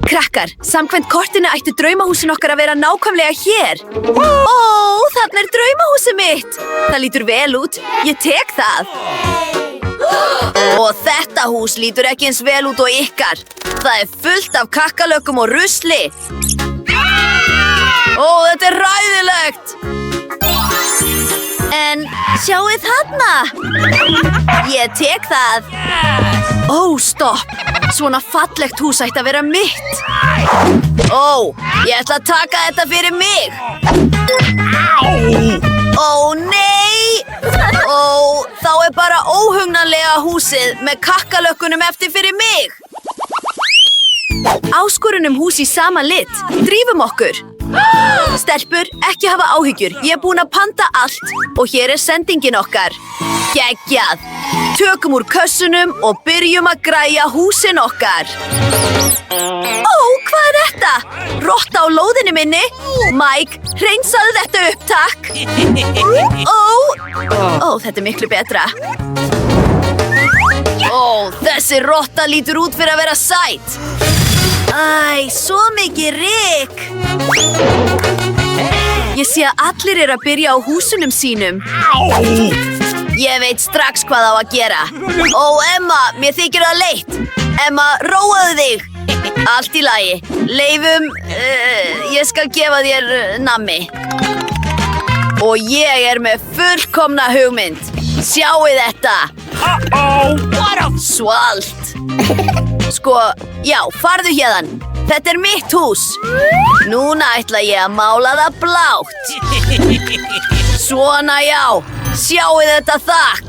Krakkar, samkvæmt kortinu ættu draumahúsin okkar að vera nákvæmlega hér. Ó, þarna er draumahúsið mitt. Það lítur vel út. Ég tek það. Og þetta hús lítur ekki eins vel út og ykkar. Það er fullt af kakkalökkum og rusli. Ó, þetta er ræðilegt. En sjáið þarna. Ég tek það. Ó, stopp. Svona fallegt hús ætti að vera mitt. Ó, ég ætla að taka þetta fyrir mig. Ó, nei. Ó, þá er bara óhugnanlega húsið með kakkalökkunum eftir fyrir mig. Áskorun hús í sama lit. Drífum okkur. Stelpur, ekki hafa áhyggjur. Ég er búin að panta allt. Og hér er sendingin okkar. Geggjað. Tökum úr kössunum og byrjum að græja húsin okkar. Ó, hvað er þetta? Rotta á lóðinni minni? Mike, hreinsaðu þetta upp, takk. Ó, þetta er miklu betra. Ó, þessi rotta lítur út fyrir að vera sæt. Æ, svo mikið ryk. Ég sé að allir eru að byrja á húsunum sínum. Ég veit strax hvað á að gera. Ó, Emma, mér þykir það leitt. Emma, róaðu þig. Allt í lagi. Leifum, ég skal gefa þér nammi. Og ég er með fullkomna hugmynd. Sjáið þetta. Svalt. Sko, já, farðu hérðan. Þetta er mitt hús. Núna ætla ég að mála það blátt. Svona, já. Sjáið þetta þakk.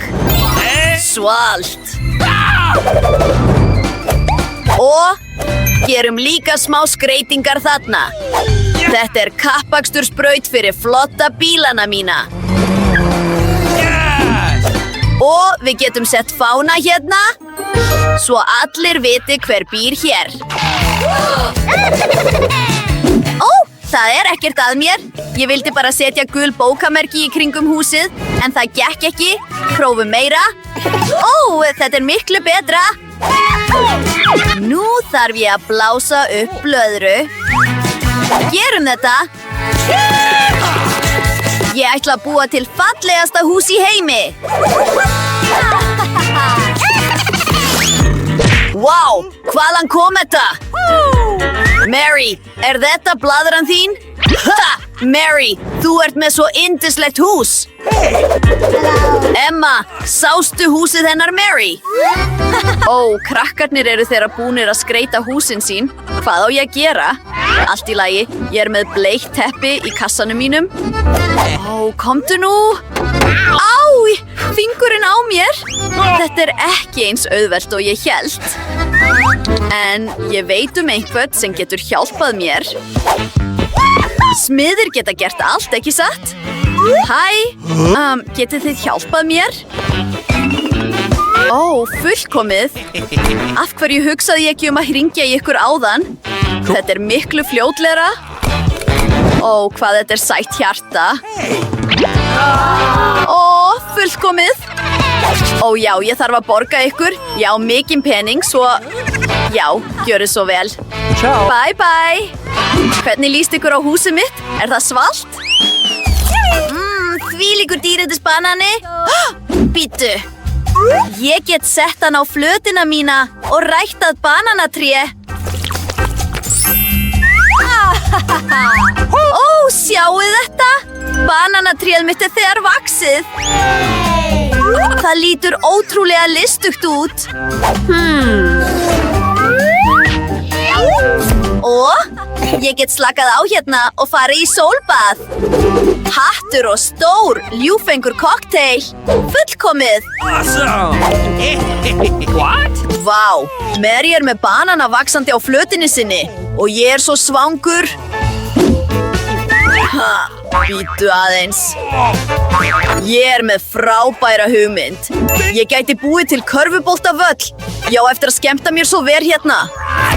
Svalt. Og gerum líka smá skreytingar þarna. Þetta er kappakstursbraut fyrir flotta bílana mína. Og við getum sett fána hérna, svo allir viti hver býr hér. Ó, það er ekkert að mér. Ég vildi bara setja gul bókamerki í kringum húsið, en það gekk ekki. Prófum meira. Ó, þetta er miklu betra. Nú þarf ég að blása upp blöðru. Gerum þetta. Ég ætla að búa til fallegasta hús í heimi. Vá, hvaðan kom þetta? Mary, er þetta blaðran þín? Ha! Mary, þú ert með svo yndislegt hús. Emma, sástu húsið hennar Mary? Ó, krakkarnir eru þeirra búnir að skreyta húsin sín. Hvað á ég að gera? Allt í lagi, ég er með bleikt teppi í kassanum mínum. Ó, komdu nú. Á, fingurinn á mér. Þetta er ekki eins auðvelt og ég hélt. En ég veit einhvern sem getur hjálpað mér. Smiðir geta gert allt, ekki satt? Hæ, getið þið hjálpað mér? Ó, fullkomið. Af hverju hugsaði ég ekki að hringja í ykkur áðan? Þetta er miklu fljótlegra. Ó, hvað þetta er sætt hjarta. Ó, fullkomið. Ó, já, ég þarf að borga ykkur. Já, mikinn pening, svo... Já, gjörðu svo vel. Bye, bye. Hvernig líst ykkur á húsið mitt? Er það svalt? Þvílíkur dýrindis banani. Bíddu. Ég get sett hann á flötina mína og ræktað bananatré. Ó, sjáið þetta. Bananatréð mitt er þegar vaxið. Það lítur ótrúlega listugt út. Og ég get slakað á hérna og farið í sólbað. Hattur og stór, ljúfengur kokteil. Fullkomið. Vá, Mary er með banana vaxandi á flötinni sinni og ég er svo svangur. Bíddu aðeins. Ég er með frábæra hugmynd. Ég gæti búið til körfuboltavöll. Já, eftir að skemmta mér svo ver hérna.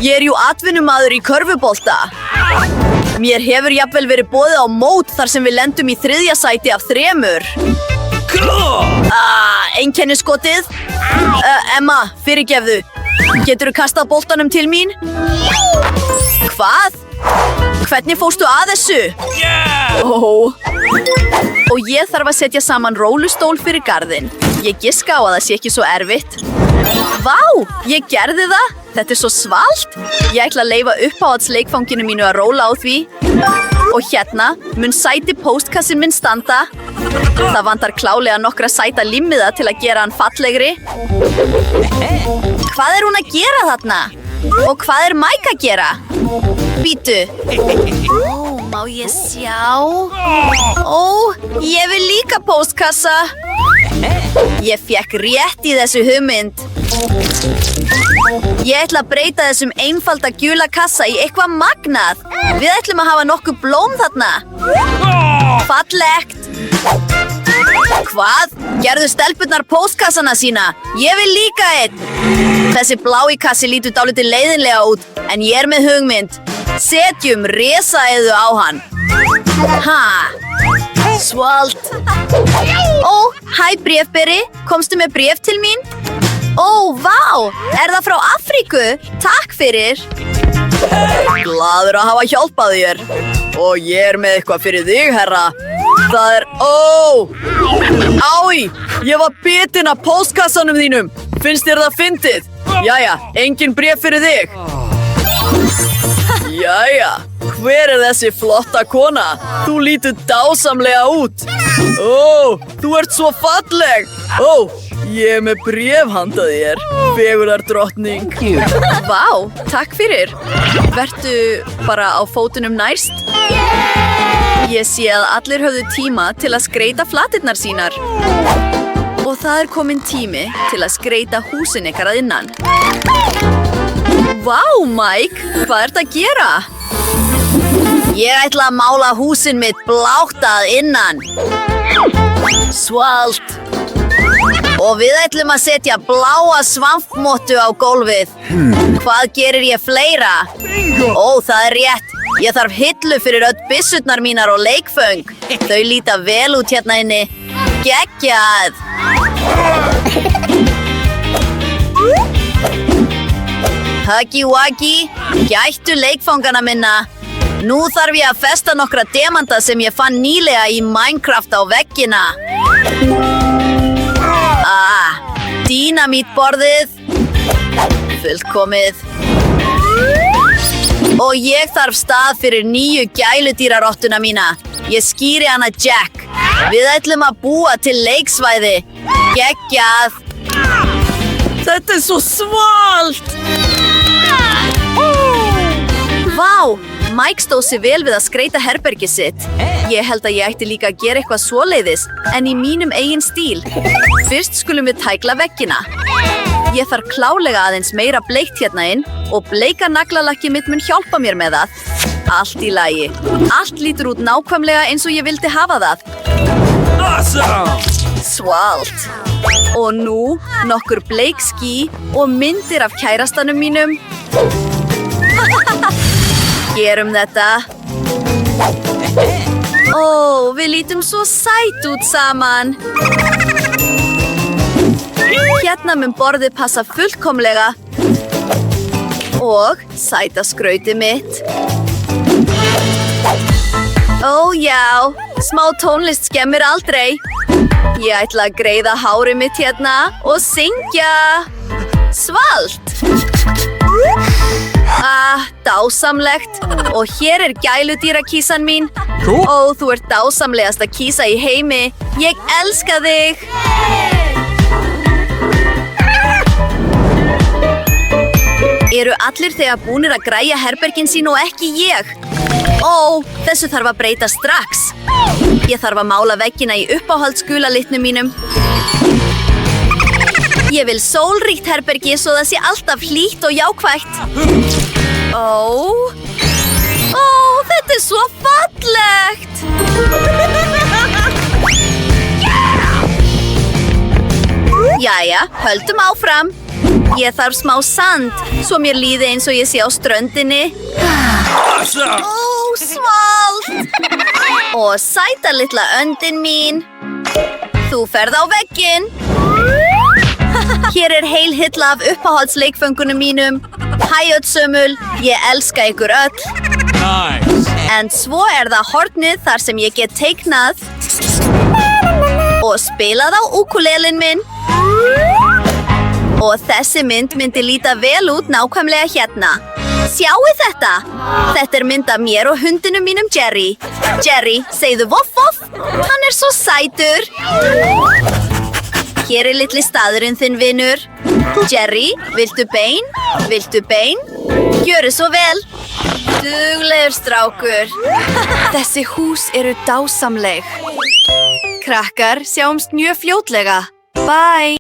Ég er jú atvinnumaður í körfubolta. Mér hefur jafnvel verið boðið á mót þar sem við lendum í 3. sæti af 3. Einkennisskotið. Emma, fyrirgefðu. Geturðu kastað boltanum til mín? Hvernig fórstu að þessu? Og ég þarf að setja saman rólustól fyrir garðinn. Ég giska á að það sé ekki svo erfitt. Vá, ég gerði það. Þetta er svo svalt. Ég ætla að leyfa uppáhaldsleikfanginu mínu að róla á því. Og hérna mun sæti póstkassin minn standa. Það vantar klálega nokkra sæta límmiða til að gera hann fallegri. Hvað er hún að gera þarna? Og hvað er Mike að gera? Bíddu. Má ég sjá? Ég vil líka póstkassa. Ég fékk rétt í þessu hugmynd. Ég ætla að breyta þessum einfalda gula kassa í eitthvað magnað. Við ætlum að hafa nokkuð blóm þarna. Fallegt. Hvað? Gerðu stelpurnar póstkassana sína? Ég vil líka einn. Þessi blái kassi lítur dálítið leiðinlega út, en ég er með hugmynd. Setjum risaeðu á hann. Svalt. Hæ bréfberi, komstu með bréf til mín? Vá, er það frá Afríku? Takk fyrir. Glaður að hafa hjálpað þér. Og ég er með eitthvað fyrir þig, herra. Það er, Ái, ég var bitin af póstkassanum þínum. Finnst þér það fyndið? Jæja, engin bréf fyrir þig. Jæja, hver er þessi flotta kona? Þú lítur dásamlega út. Þú ert svo falleg. Ég er með bréf handa þér, fegurðardrottning. Vá, takk fyrir. Vertu bara á fótunum næst. Ég sé að allir höfðu tíma til að skreyta flatirnar sínar. Og það er kominn tími til að skreyta húsin ykkar að innan. Vá, Mike, hvað ert að gera? Ég ætla að mála húsin mitt blátt að innan. Svalt. Og við ætlum að setja bláa svampmottu á gólfið. Hvað gerir ég fleira? Það er rétt. Ég þarf hillu fyrir öll byssurnar mínar og leikföng. Þau líta vel út hérna inni. Geggjað! Huggy Wuggy, gættu leikfangana minna. Nú þarf ég að festa nokkra demanta sem ég fann nýlega í Minecraft á veggina. Dínamítborðið. Fullkomið. Og ég þarf stað fyrir nýju gæludýrarottuna mína. Ég skýri hana Jack. Við ætlum að búa til leiksvæði. Geggjað. Þetta er svo svalt. Vá, Mike stóð sig vel við að skreyta herbergið sitt. Ég held að ég ætti líka að gera eitthvað svoleiðis, en í mínum eigin stíl. Fyrst skulum við tækla veggina. Ég þarf klálega aðeins meira bleikt hérna inn og bleika naglalakki mitt mun hjálpa mér með það. Allt í lagi. Allt lítur út nákvæmlega eins og ég vildi hafa það. Awesome! Svalt. Og nú nokkur bleik ský og myndir af kærastanum mínum. Gerum þetta. Við lítum svo sæt út saman. Hérna mun borðið passa fullkomlega. Og sæta skrautið mitt. Já, smá tónlist skemmir aldrei. Ég ætla að greiða hárið mitt hérna og syngja. Svalt. Dásamlegt. Og hér er gæludýrakísan mín. Þú ert dásamlegasta kísa í heimi. Ég elska þig. Eru allir þegar búnir að græja herbergin sín og ekki ég? Þessu þarf að breyta strax. Ég þarf að mála veggina í uppáhaldsgula litnum mínum. Ég vil sólríkt herbergi svo það sé alltaf hlýtt og jákvætt. Þetta er svo fallegt. Jæja, höldum áfram. Ég þarf smá sand, svo mér líði eins og ég sé á ströndinni. Svalt. Og sæta litla öndin mín. Þú ferð á vegginn. Hér er heil hilla af uppáhaldsleikföngunum mínum. Hæ öll sömul, ég elska ykkur öll. En svo það hornið þar sem ég get teiknað og spilað á ukulelin minn. Og þessi mynd myndi líta vel út nákvæmlega hérna. Sjáu þetta! Þetta mynd af mér og hundinum mínum Jerry. Jerry, segðu voff voff. Hann svo sætur. Hér litli staðurinn þinn, vinur. Jerry, viltu bein? Viltu bein? Gjöru svo vel. Duglegur strákur. Þessi hús eru dásamleg. Krakkar, sjáumst mjög fljótlega. Bye!